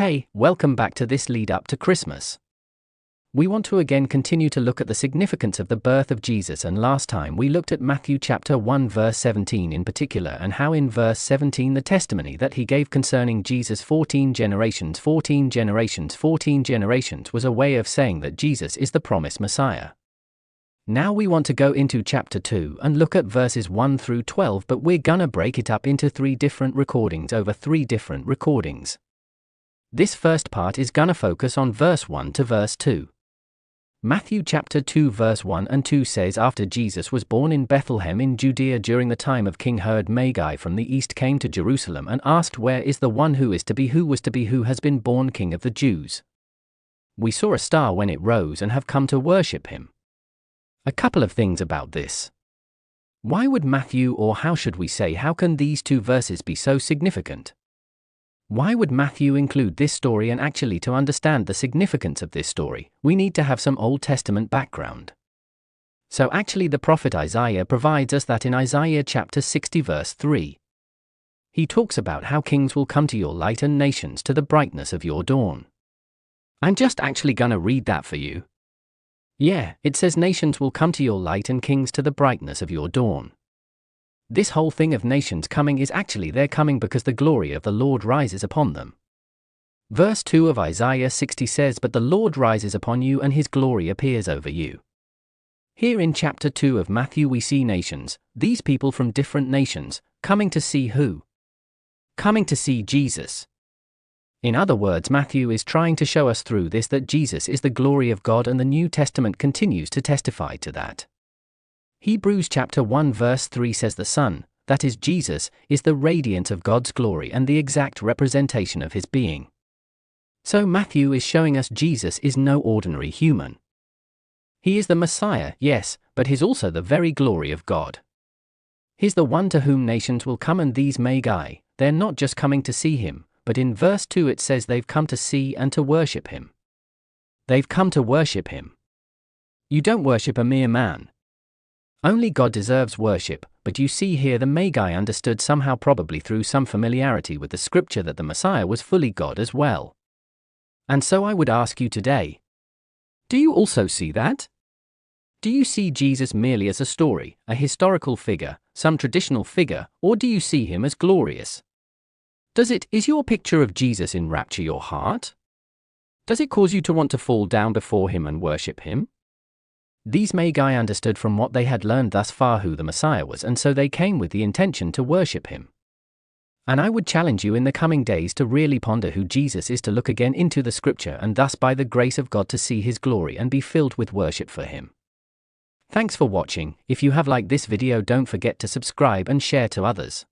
Hey, welcome back to this lead up to Christmas. We want to again continue to look at the significance of the birth of Jesus, and last time we looked at Matthew chapter 1 verse 17 in particular, and how in verse 17 the testimony that he gave concerning Jesus 14 generations was a way of saying that Jesus is the promised Messiah. Now we want to go into chapter 2 and look at verses 1 through 12, but we're gonna break it up into 3 different recordings over 3 different recordings. This first part is gonna focus on verse 1 to verse 2. Matthew chapter 2 verse 1 and 2 says, "After Jesus was born in Bethlehem in Judea during the time of King Herod, Magi from the east came to Jerusalem and asked, 'Where is the one who is to be, who has been born King of the Jews? We saw a star when it rose and have come to worship him.'" A couple of things about this. Why would Matthew, or how should we say, how can these 2 verses be so significant? Why would Matthew include this story? And actually, to understand the significance of this story, we need to have some Old Testament background. So actually the prophet Isaiah provides us that in Isaiah chapter 60 verse 3. He talks about how kings will come to your light and nations to the brightness of your dawn. I'm just actually gonna read that for you. Yeah, it says nations will come to your light and kings to the brightness of your dawn. This whole thing of nations coming is actually they're coming because the glory of the Lord rises upon them. Verse 2 of Isaiah 60 says, "But the Lord rises upon you and his glory appears over you." Here in chapter 2 of Matthew we see nations, these people from different nations, coming to see who? Coming to see Jesus. In other words, Matthew is trying to show us through this that Jesus is the glory of God, and the New Testament continues to testify to that. Hebrews chapter 1 verse 3 says the Son, that is Jesus, is the radiance of God's glory and the exact representation of his being. So Matthew is showing us Jesus is no ordinary human. He is the Messiah, yes, but he's also the very glory of God. He's the one to whom nations will come, and these Magi, they're not just coming to see him, but in verse 2 it says they've come to see and to worship him. They've come to worship him. You don't worship a mere man. Only God deserves worship, but you see here the Magi understood somehow, probably through some familiarity with the scripture, that the Messiah was fully God as well. And so I would ask you today, do you also see that? Do you see Jesus merely as a story, a historical figure, some traditional figure, or do you see him as glorious? Is your picture of Jesus enrapture your heart? Does it cause you to want to fall down before him and worship him? These Magi understood from what they had learned thus far who the Messiah was, and so they came with the intention to worship him. And I would challenge you in the coming days to really ponder who Jesus is, to look again into the scripture, and thus by the grace of God to see his glory and be filled with worship for him. Thanks for watching. If you have liked this video, don't forget to subscribe and share to others.